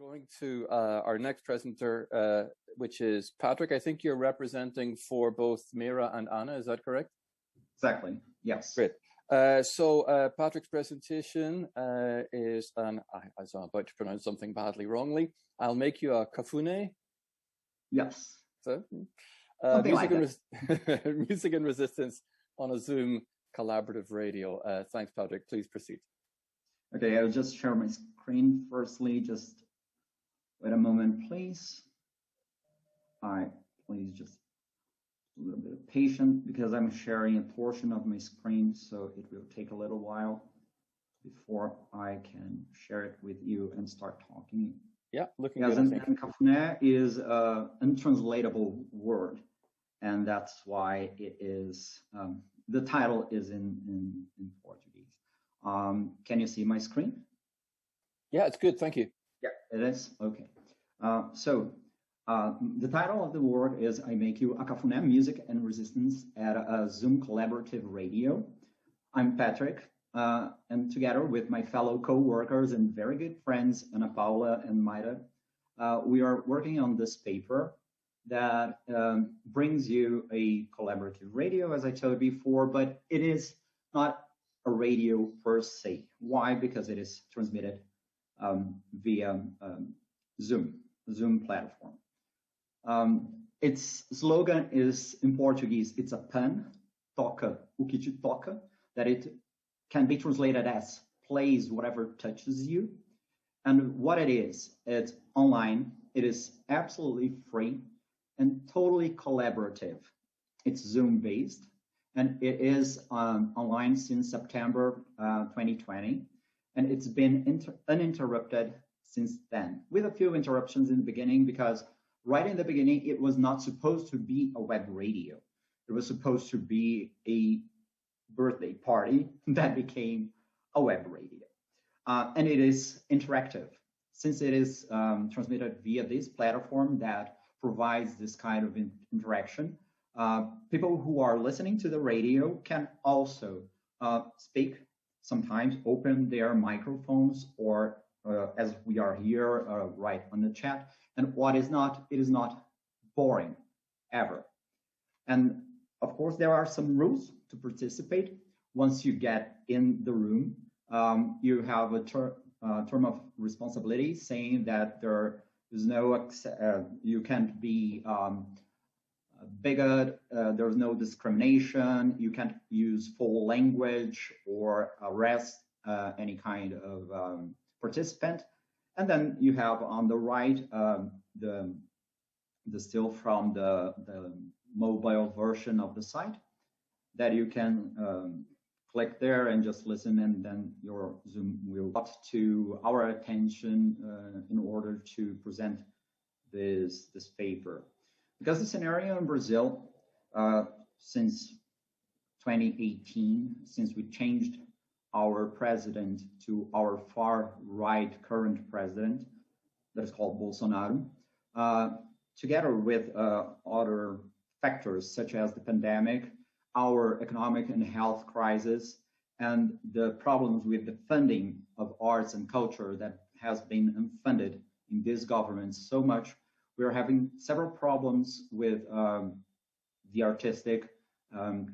going to our next presenter, which is Patrick. I think you're representing for both Mira and Anna, is that correct? Exactly, yes. Great. So Patrick's presentation is, I was about to pronounce something badly wrongly. I'll make you a kafune. Yes. So, music music and resistance on a Zoom collaborative radio. Thanks, Patrick. Please proceed. Okay, I'll just share my screen firstly. Just wait a moment, please. Please just a little bit of patience because I'm sharing a portion of my screen, so it will take a little while before I can share it with you and start talking. Yeah, looking good. And kafune is an untranslatable word, and that's why it is. The title is in Portuguese. Can you see my screen? Yeah, it's good. Thank you. Yeah, it is. Okay. The title of the work is I Make You a Cafuné, Music and Resistance at a Zoom Collaborative Radio. I'm Patrick, and together with my fellow co-workers and very good friends, Ana Paula and Mayra, we are working on this paper that brings you a collaborative radio, as I told you before, but it is not a radio per se. Why? Because it is transmitted via Zoom platform. Its slogan is, in Portuguese, it's a pun, toca o que te toca, that it can be translated as plays whatever touches you. And what it is, it's online, it is absolutely free and totally collaborative. It's Zoom-based, and it is online since September 2020, and it's been uninterrupted since then, with a few interruptions in the beginning, because right in the beginning, it was not supposed to be a web radio. It was supposed to be a birthday party that became a web radio. And it is interactive, since it is transmitted via this platform that provides this kind of interaction. People who are listening to the radio can also speak, sometimes open their microphones, or as we are here, right on the chat. And what is not, it is not boring, ever. And of course, there are some rules to participate. Once you get in the room, you have a term of responsibility saying that there is no, you can't be bigot, there's no discrimination, you can't use foul language or arrest any kind of participant. And then you have on the right the still from the mobile version of the site that you can click there and just listen, and then your Zoom will brought to our attention in order to present this paper. Because the scenario in Brazil, since 2018, since we changed our president to our far right current president, that is called Bolsonaro, together with other factors such as the pandemic, our economic and health crisis, and the problems with the funding of arts and culture that has been unfunded in this government so much, we're having several problems with the artistic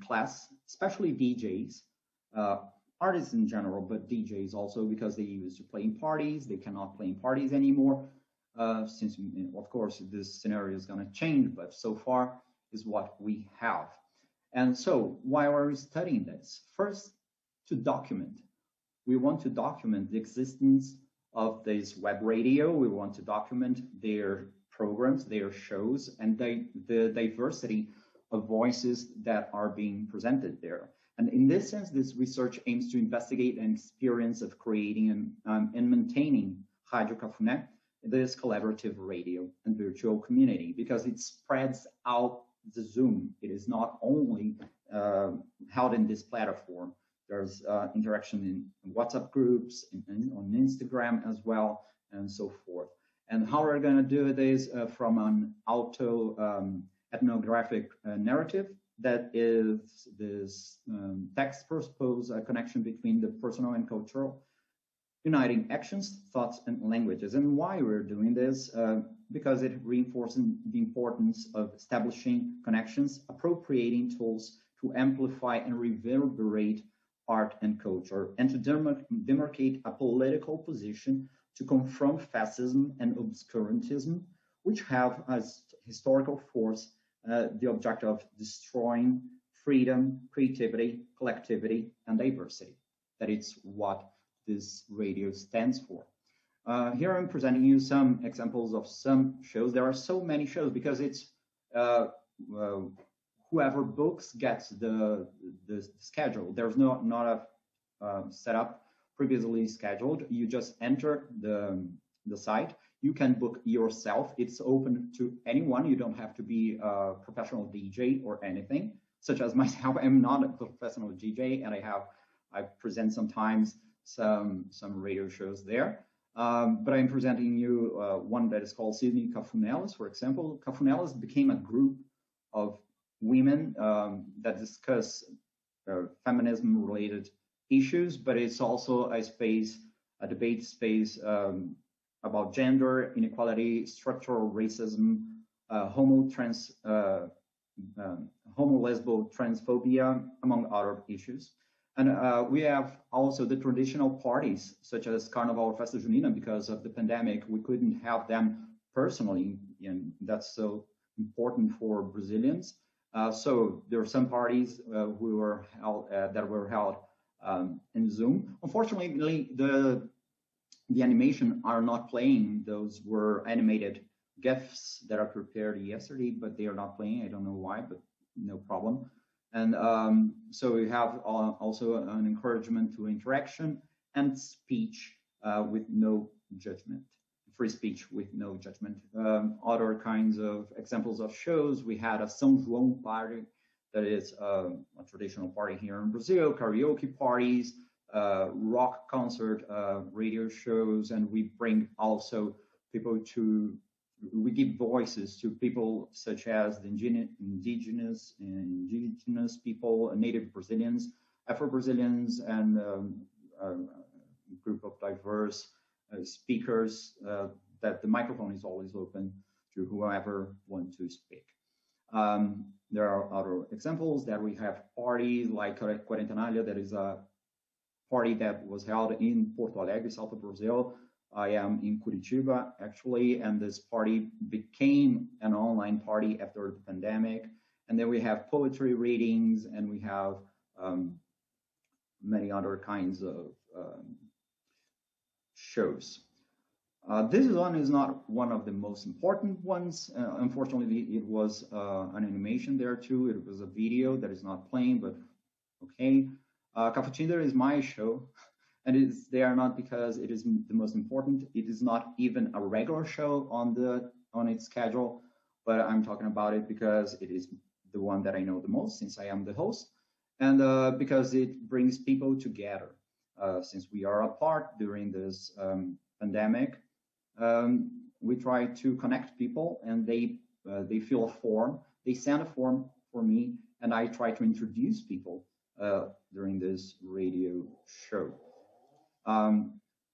class, especially DJs, artists in general, but DJs also, because they used to play in parties. They cannot play in parties anymore, since, of course, this scenario is going to change, but so far is what we have. And so why are we studying this? First, to document. We want to document the existence of this web radio. We want to document their programs, their shows, and the diversity of voices that are being presented there. And in this sense, this research aims to investigate an experience of creating and maintaining Radio Cafuné, this collaborative radio and virtual community, because it spreads out the Zoom. It is not only held in this platform. There's interaction in WhatsApp groups, on Instagram as well, and so forth. And how we're going to do this from an ethnographic narrative, that is this text propose a connection between the personal and cultural, uniting actions, thoughts, and languages. And why we're doing this? Because it reinforces the importance of establishing connections, appropriating tools to amplify and reverberate art and culture, and to demarcate a political position to confront fascism and obscurantism, which have as historical force the objective of destroying freedom, creativity, collectivity, and diversity. That is what this radio stands for. Here I'm presenting you some examples of some shows. There are so many shows because it's whoever books gets the schedule. There's not a setup previously scheduled. You just enter the site. You can book yourself. It's open to anyone. You don't have to be a professional DJ or anything, such as myself. I'm not a professional DJ, and I present sometimes some radio shows there. But I'm presenting you one that is called Sydney Cafunelas, for example. Cafunelas became a group of women that discuss feminism-related issues, but it's also a debate space about gender inequality, structural racism, homo, lesbo, transphobia, among other issues. And we have also the traditional parties, such as Carnaval or Festa Junina. Because of the pandemic, we couldn't have them personally, and that's so important for Brazilians. So there are some parties that were held in Zoom. Unfortunately, the animation are not playing. Those were animated GIFs that are prepared yesterday, but they are not playing. I don't know why, but no problem. And so we have also an encouragement to interaction and speech with no judgment, free speech with no judgment. Other kinds of examples of shows, we had a São João party, that is a traditional party here in Brazil, karaoke parties, rock concert, radio shows, and we bring also people we give voices to people such as the indigenous people, native Brazilians, Afro-Brazilians, and a group of diverse speakers, that the microphone is always open to whoever wants to speak. There are other examples that we have parties like Quarentenalia, that is a party that was held in Porto Alegre, south of Brazil. I am in Curitiba, actually, and this party became an online party after the pandemic. And then we have poetry readings, and we have many other kinds of shows. This one is not one of the most important ones. Unfortunately, it was an animation there too. It was a video that is not playing, but okay. Cafetinder is my show. And it's there not because it is the most important. It is not even a regular show on its schedule, but I'm talking about it because it is the one that I know the most, since I am the host, and because it brings people together. Since we are apart during this pandemic, we try to connect people, and they fill a form. They send a form for me, and I try to introduce people during this radio show.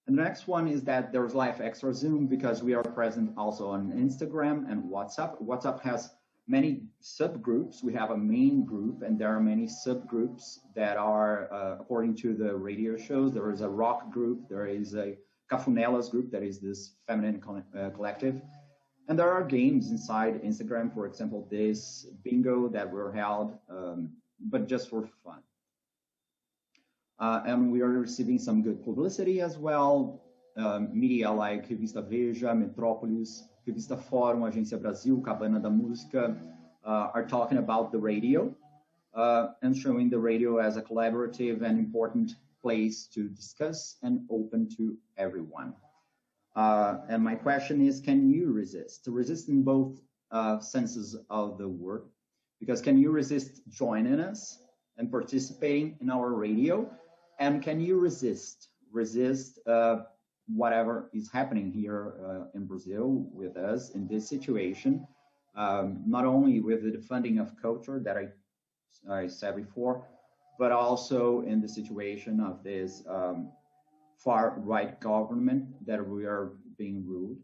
And the next one is that there's Live Extra Zoom, because we are present also on Instagram and WhatsApp. WhatsApp has many subgroups. We have a main group, and there are many subgroups that are according to the radio shows. There is a rock group, there is a Cafunelas group, that is this feminine collective. And there are games inside Instagram, for example, this bingo that were held, but just for fun. And we are receiving some good publicity as well. Media like Revista Veja, Metrópolis, Revista Fórum, Agência Brasil, Cabana da Música are talking about the radio and showing the radio as a collaborative and important place to discuss and open to everyone. And my question is, can you resist? Resist in both senses of the word, because can you resist joining us and participating in our radio? And can you resist whatever is happening here in Brazil with us in this situation, not only with the funding of culture that I said before, but also in the situation of this far-right government that we are being ruled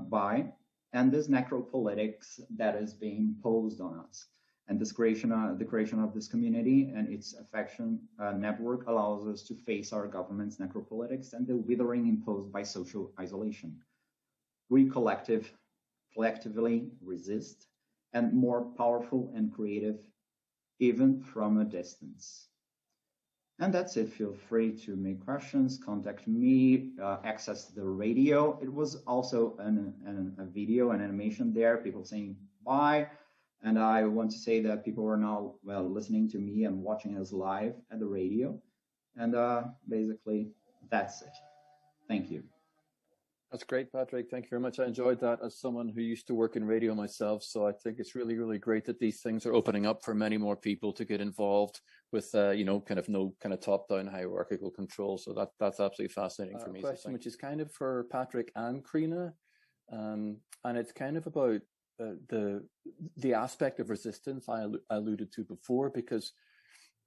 by, and this necropolitics that is being imposed on us. And this the creation of this community and its affection network allows us to face our government's necropolitics and the withering imposed by social isolation. We collectively resist, and more powerful and creative, even from a distance. And that's it. Feel free to make questions, contact me, access the radio. It was also a video, an animation there, people saying bye. And I want to say that people are now, well, listening to me and watching us live at the radio. And basically, that's it. Thank you. That's great, Patrick. Thank you very much. I enjoyed that as someone who used to work in radio myself. So I think it's really, really great that these things are opening up for many more people to get involved with, no kind of top-down hierarchical control. So that's absolutely fascinating for me. A question which is kind of for Patrick and Krina, and it's kind of about the aspect of resistance I alluded to before, because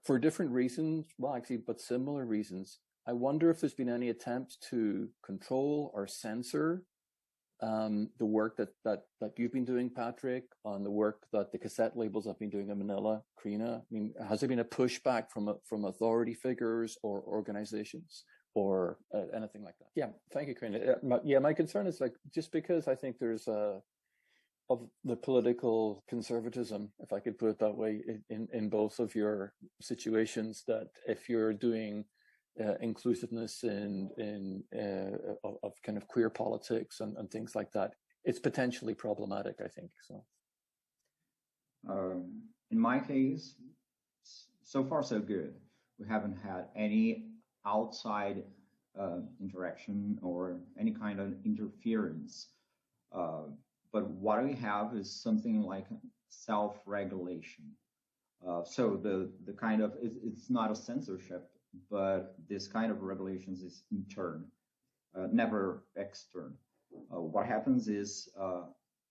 for different reasons, well, actually, but similar reasons, I wonder if there's been any attempt to control or censor the work that you've been doing, Patrick, on the work that the cassette labels have been doing in Manila, Krina. I mean, has there been a pushback from authority figures or organizations or anything like that? Yeah, thank you, Krina. My concern is just because I think there's of the political conservatism, if I could put it that way, in both of your situations, that if you're doing inclusiveness of kind of queer politics and things like that, it's potentially problematic, I think. So, in my case, so far so good. We haven't had any outside interaction or any kind of interference. But what we have is something like self-regulation. So the kind of, it's not a censorship, but this kind of regulations is intern, never extern. What happens is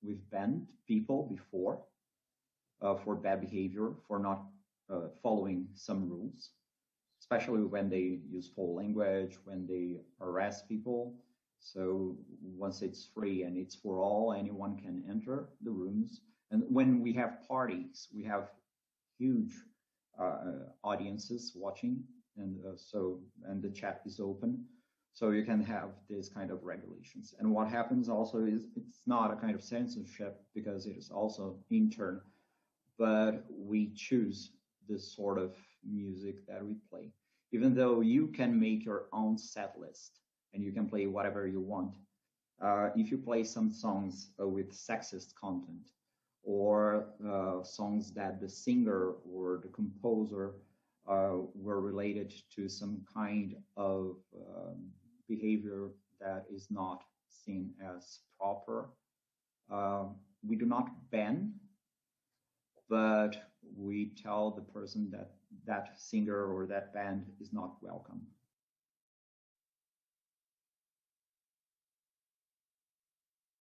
we've banned people before for bad behavior, for not following some rules, especially when they use foul language, when they arrest people. So once it's free and it's for all, anyone can enter the rooms. And when we have parties, we have huge audiences watching, and the chat is open, so you can have this kind of regulations. And what happens also is it's not a kind of censorship because it is also intern, but we choose the sort of music that we play, even though you can make your own set list and you can play whatever you want. If you play some songs with sexist content, or songs that the singer or the composer were related to some kind of behavior that is not seen as proper, we do not ban, but we tell the person that that singer or that band is not welcome.